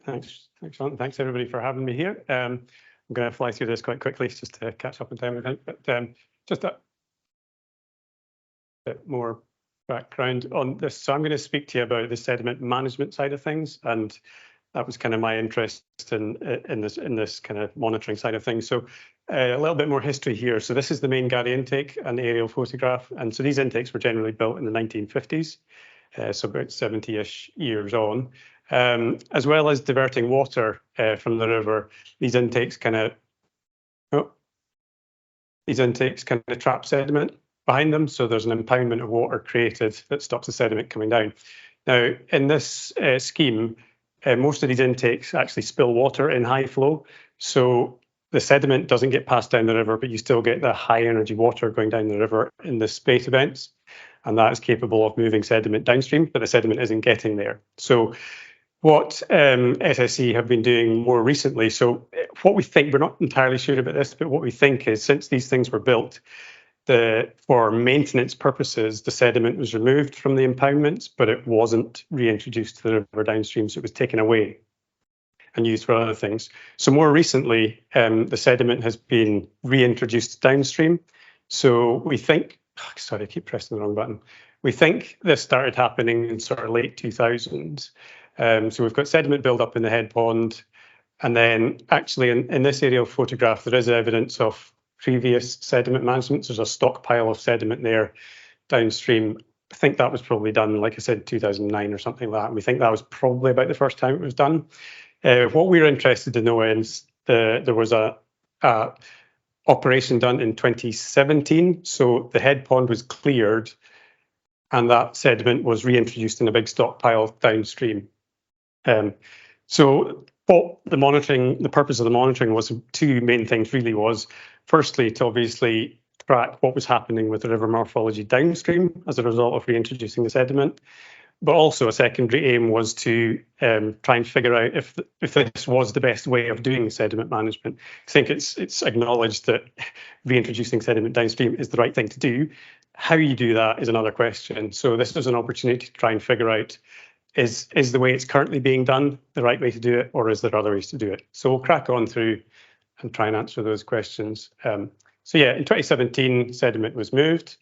Thanks, Sean. Thanks everybody for having me here. I'm going to fly through this quite quickly just to catch up in time, I think. But just a bit more background on this. So I'm going to speak to you about the sediment management side of things, and that was kind of my interest in this kind of monitoring side of things. So a little bit more history here. So this is the main Garry intake and the aerial photograph, and so these intakes were generally built in the 1950s, so about 70-ish years on. As well as diverting water from the river, these intakes kind of trap sediment behind them, so there's an impoundment of water created that stops the sediment coming down. Now, in this scheme, most of these intakes actually spill water in high flow, so the sediment doesn't get passed down the river, but you still get the high energy water going down the river in the spate events, and that is capable of moving sediment downstream, but the sediment isn't getting there. So what SSE have been doing more recently, so what we think, we're not entirely sure about this, but what we think is since these things were built, for maintenance purposes, the sediment was removed from the impoundments, but it wasn't reintroduced to the river downstream, so it was taken away and used for other things. So more recently, the sediment has been reintroduced downstream. So we think, sorry, I keep pressing the wrong button. We think this started happening in sort of late 2000s. So we've got sediment build-up in the head pond, and then actually in this aerial photograph, there is evidence of previous sediment management. There's a stockpile of sediment there downstream. I think that was probably done, like I said, 2009 or something like that. And we think that was probably about the first time it was done. What we're interested to know is there was a operation done in 2017. So the head pond was cleared and that sediment was reintroduced in a big stockpile downstream. So what the purpose of the monitoring was, two main things really was, firstly, to obviously track what was happening with the river morphology downstream as a result of reintroducing the sediment. But also a secondary aim was to try and figure out if this was the best way of doing sediment management. I think it's acknowledged that reintroducing sediment downstream is the right thing to do. How you do that is another question. So this was an opportunity to try and figure out, is the way it's currently being done the right way to do it, or is there other ways to do it? So we'll crack on through and try and answer those questions. So yeah, in 2017, sediment was moved.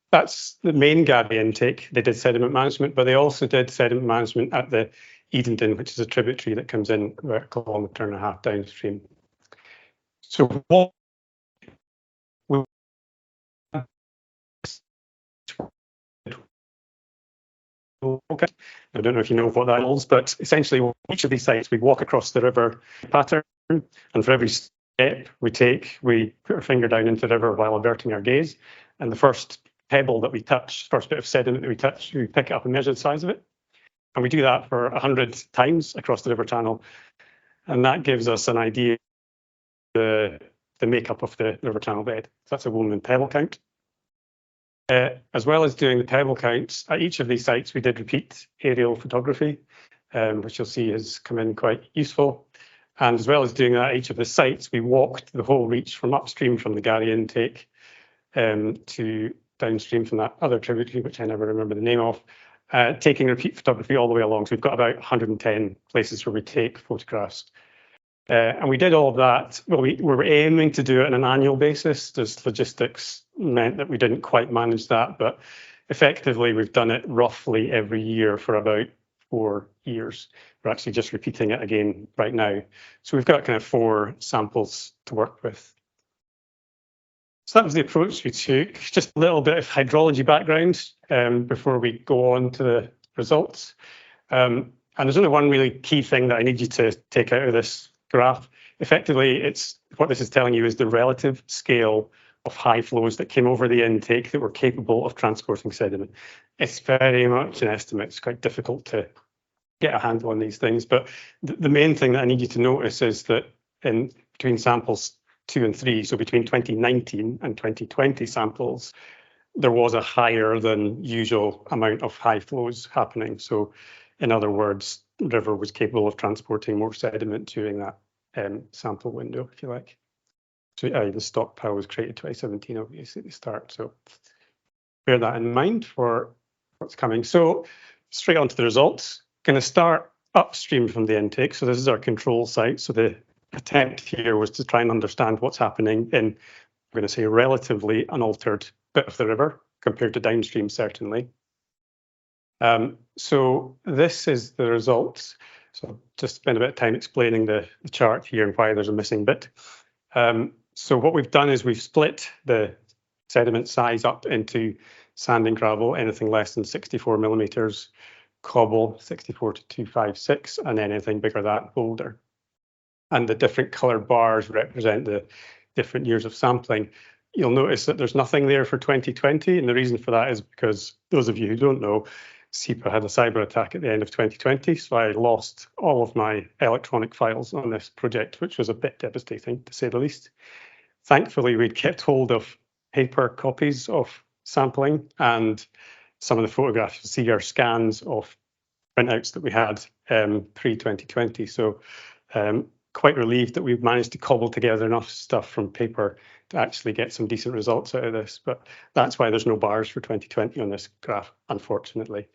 That's the main Garry intake. They did sediment management, but they also did sediment management at the Edendon, which is a tributary that comes in about a kilometre and a half downstream. So what I don't know if you know what that is, but essentially each of these sites, we walk across the river pattern, and for every step we take, we put our finger down into the river while averting our gaze, and the first pebble that we touch, first bit of sediment that we touch, we pick it up and measure the size of it. And we do that for 100 times across the river channel. And that gives us an idea of the makeup of the river channel bed. So that's a Woolman pebble count. As well as doing the pebble counts, at each of these sites, we did repeat aerial photography, which you'll see has come in quite useful. And as well as doing that at each of the sites, we walked the whole reach from upstream from the Garry intake to downstream from that other tributary, which I never remember the name of, taking repeat photography all the way along. So we've got about 110 places where we take photographs. And we did all of that. Well, we were aiming to do it on an annual basis. There's logistics meant that we didn't quite manage that, but effectively we've done it roughly every year for about 4 years. We're actually just repeating it again right now. So we've got kind of 4 samples to work with. So that was the approach we took. Just a little bit of hydrology background before we go on to the results. And there's only one really key thing that I need you to take out of this graph. Effectively, what this is telling you is the relative scale of high flows that came over the intake that were capable of transporting sediment. It's very much an estimate. It's quite difficult to get a handle on these things. But the main thing that I need you to notice is that between samples 2 and 3, so between 2019 and 2020 samples, there was a higher than usual amount of high flows happening. So in other words, the river was capable of transporting more sediment during that sample window, if you like. So the stockpile was created 2017, obviously, at the start. So bear that in mind for what's coming. So straight on to the results. Going to start upstream from the intake. So this is our control site. So the attempt here was to try and understand what's happening in, I'm going to say, relatively unaltered bit of the river compared to downstream, certainly. So this is the results. So just spend a bit of time explaining the chart here and why there's a missing bit. So what we've done is we've split the sediment size up into sand and gravel, anything less than 64 millimeters, cobble 64 to 256, and then anything bigger than that, boulder. And the different coloured bars represent the different years of sampling. You'll notice that there's nothing there for 2020, and the reason for that is because those of you who don't know, SEPA had a cyber attack at the end of 2020, so I lost all of my electronic files on this project, which was a bit devastating, to say the least. Thankfully, we'd kept hold of paper copies of sampling, and some of the photographs you see are scans of printouts that we had pre-2020. So quite relieved that we've managed to cobble together enough stuff from paper to actually get some decent results out of this. But that's why there's no bars for 2020 on this graph, unfortunately.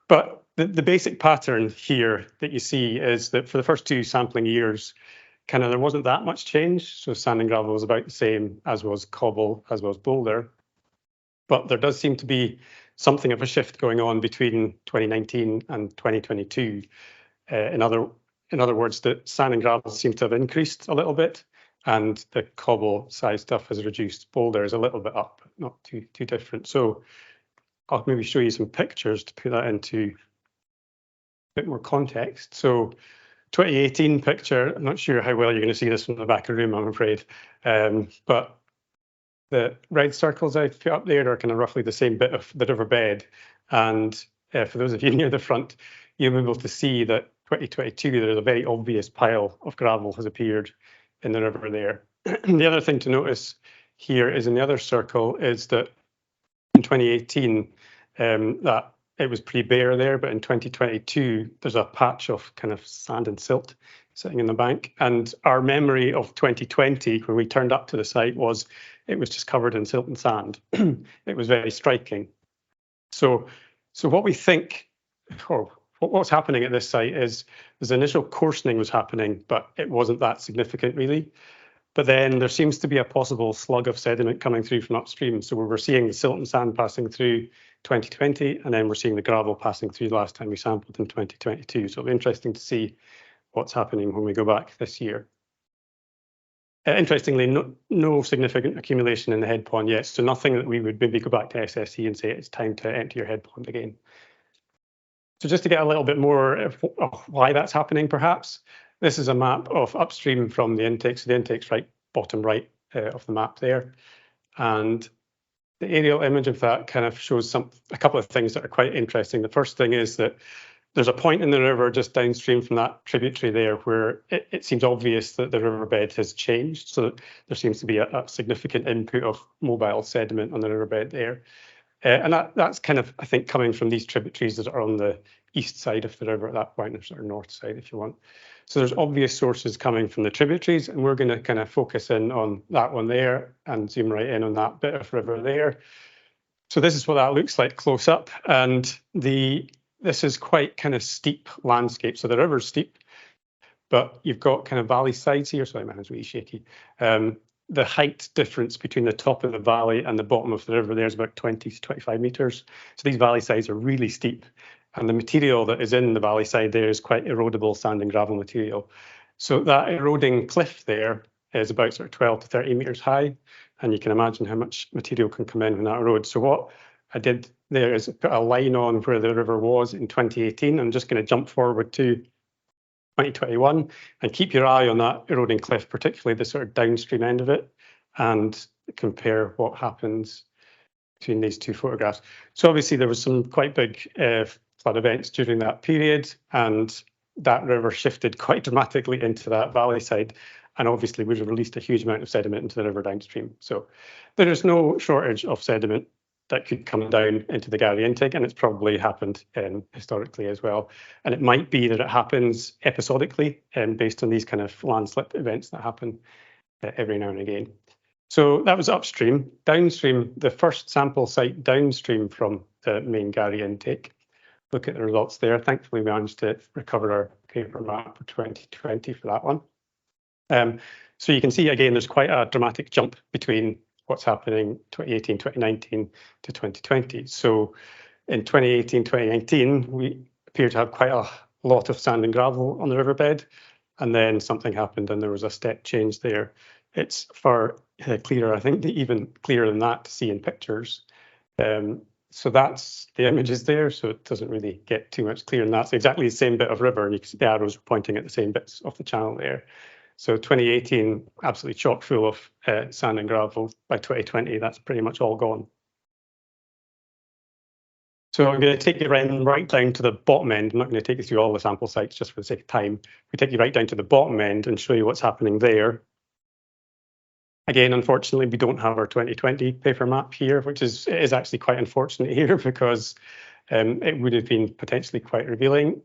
But the basic pattern here that you see is that for the first two sampling years, there wasn't that much change. So sand and gravel was about the same, as was cobble, as was boulder. But there does seem to be something of a shift going on between 2019 and 2022. In other words, the sand and gravel seem to have increased a little bit, and the cobble size stuff has reduced. Boulder is a little bit up, not too different. So I'll maybe show you some pictures to put that into a bit more context. So 2018 picture, I'm not sure how well you're going to see this from the back of the room, I'm afraid. But the red circles I've put up there are roughly the same bit of the riverbed. And for those of you near the front, you'll be able to see that 2022, there's a very obvious pile of gravel has appeared in the river there. The other thing to notice here is in the other circle is that in 2018, that it was pretty bare there, but in 2022, there's a patch of sand and silt sitting in the bank. And our memory of 2020, when we turned up to the site, was it was just covered in silt and sand. It was very striking. So what we think, or what's happening at this site is there's initial coarsening was happening, but it wasn't that significant really. But then there seems to be a possible slug of sediment coming through from upstream. So we're seeing the silt and sand passing through 2020, and then we're seeing the gravel passing through the last time we sampled in 2022. So it'll be interesting to see what's happening when we go back this year. Interestingly, no significant accumulation in the head pond yet, so nothing that we would maybe go back to SSE and say it's time to empty your head pond again. So just to get a little bit more of why that's happening, perhaps, this is a map of upstream from the intake. So the intake's right, bottom right of the map there. And the aerial image of that shows a couple of things that are quite interesting. The first thing is that there's a point in the river just downstream from that tributary there where it seems obvious that the riverbed has changed. So there seems to be a significant input of mobile sediment on the riverbed there. And that's I think, coming from these tributaries that are on the east side of the river at that point, or north side if you want. So there's obvious sources coming from the tributaries, and we're going to focus in on that one there and zoom right in on that bit of river there. So this is what that looks like close up, and this is quite steep landscape. So the river's steep, but you've got valley sides here. Sorry, my hand's really shaky. The height difference between the top of the valley and the bottom of the river there is about 20 to 25 meters. So these valley sides are really steep. And the material that is in the valley side there is quite erodible sand and gravel material. So that eroding cliff there is about 12 to 30 meters high. And you can imagine how much material can come in when that erodes. So what I did there is put a line on where the river was in 2018. I'm just going to jump forward to 2021 and keep your eye on that eroding cliff, particularly the downstream end of it, and compare what happens between these two photographs. So obviously there was some quite big flood events during that period, and that river shifted quite dramatically into that valley side, and obviously would have released a huge amount of sediment into the river downstream. So there is no shortage of sediment that could come down into the Garry intake, and it's probably happened historically as well. And it might be that it happens episodically based on these landslip events that happen every now and again. So that was upstream. Downstream, the first sample site downstream from the main Garry intake. Look at the results there. Thankfully, we managed to recover our paper map for 2020 for that one. So you can see, again, there's quite a dramatic jump between what's happening 2018, 2019 to 2020. So in 2018, 2019, we appear to have quite a lot of sand and gravel on the riverbed. And then something happened and there was a step change there. It's far clearer, I think, even clearer than that to see in pictures. So that's the images there, so it doesn't really get too much clearer than that. It's exactly the same bit of river, and you can see the arrows pointing at the same bits of the channel there. So 2018, absolutely chock full of sand and gravel. By 2020, that's pretty much all gone. So I'm going to take you right down to the bottom end. I'm not going to take you through all the sample sites just for the sake of time. We take you right down to the bottom end and show you what's happening there. Again, unfortunately, we don't have our 2020 paper map here, which is actually quite unfortunate here because it would have been potentially quite revealing.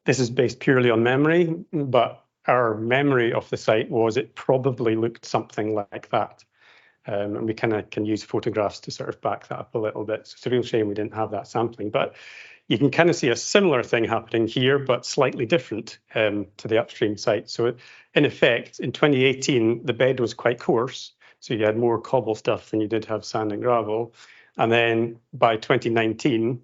This is based purely on memory, but our memory of the site was it probably looked something like that. And we kind of can use photographs to sort of back that up a little bit. So it's a real shame we didn't have that sampling, but you can kind of see a similar thing happening here, but slightly different to the upstream site. So in effect, in 2018, the bed was quite coarse. So you had more cobble stuff than you did have sand and gravel. And then by 2019,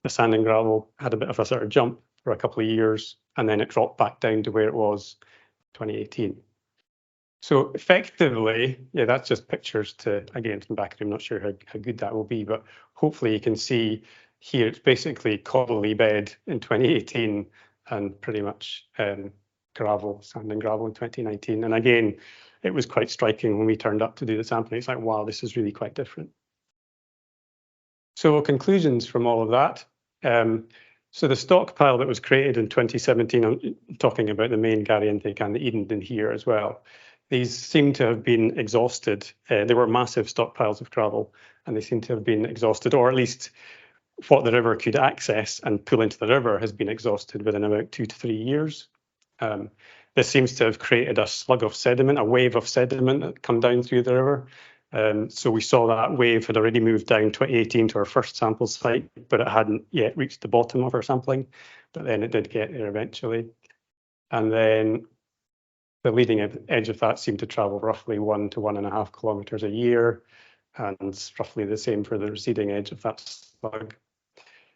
the sand and gravel had a bit of a sort of jump for a couple of years, and then it dropped back down to where it was 2018. So effectively, yeah, that's just pictures to, again, from back. I'm not sure how good that will be, but hopefully you can see here it's basically cobbly bed in 2018 and pretty much gravel, sand and gravel in 2019. And again, it was quite striking when we turned up to do the sampling. It's like, wow, this is really quite different. So conclusions from all of that. So the stockpile that was created in 2017, I'm talking about the main Garry intake and the Edendon here as well. These seem to have been exhausted. They were massive stockpiles of gravel, and they seem to have been exhausted, or at least what the river could access and pull into the river has been exhausted within about 2 to 3 years. This seems to have created a slug of sediment, a wave of sediment that come down through the river. So we saw that wave had already moved down 2018 to our first sample site, but it hadn't yet reached the bottom of our sampling, but then it did get there eventually. And then the leading edge of that seemed to travel roughly 1 to 1.5 kilometers a year, and roughly the same for the receding edge of that slug.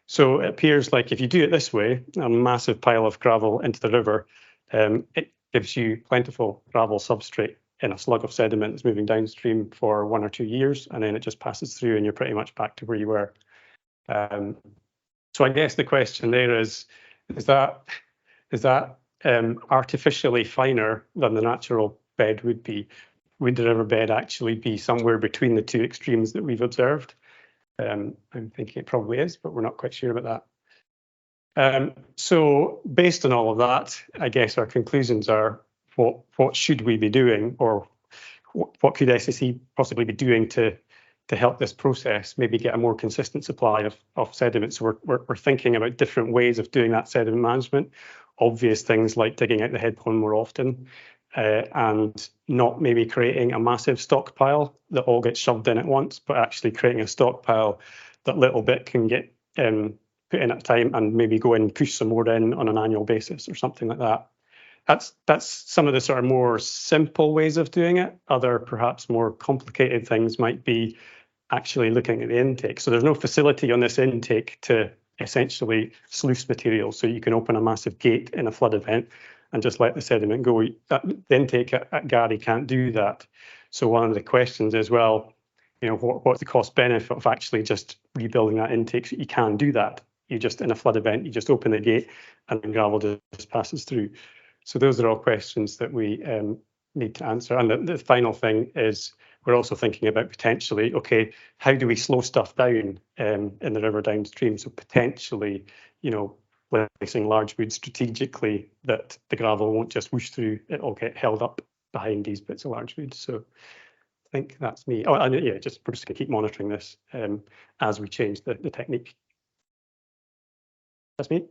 So it appears like if you do it this way, a massive pile of gravel into the river, it gives you plentiful gravel substrate in a slug of sediment that's moving downstream for 1 or 2 years, and then it just passes through and you're pretty much back to where you were. So I guess the question there is that artificially finer than the natural bed would be? Would the riverbed actually be somewhere between the two extremes that we've observed? I'm thinking it probably is, but we're not quite sure about that. So based on all of that, I guess our conclusions are what should we be doing, or what could SSE possibly be doing to help this process maybe get a more consistent supply of sediment? So we're thinking about different ways of doing that sediment management. Obvious things like digging out the head pond more often, and not maybe creating a massive stockpile that all gets shoved in at once, but actually creating a stockpile that little bit can get put in at a time and maybe go and push some more in on an annual basis or something like that. That's some of the sort of more simple ways of doing it. Other perhaps more complicated things might be actually looking at the intake. So there's no facility on this intake to essentially sluice material. So you can open a massive gate in a flood event and just let the sediment go. The intake at Garry can't do that. So one of the questions is, well, you know, what's the cost benefit of actually just rebuilding that intake so you can do that? You just, in a flood event, you just open the gate and the gravel just passes through. So those are all questions that we need to answer. And the final thing is we're also thinking about potentially, okay, how do we slow stuff down in the river downstream? So potentially, you know, placing large wood strategically that the gravel won't just whoosh through, it'll get held up behind these bits of large wood. So I think that's me. Oh, and yeah, we're just going to keep monitoring this as we change the technique. That's me.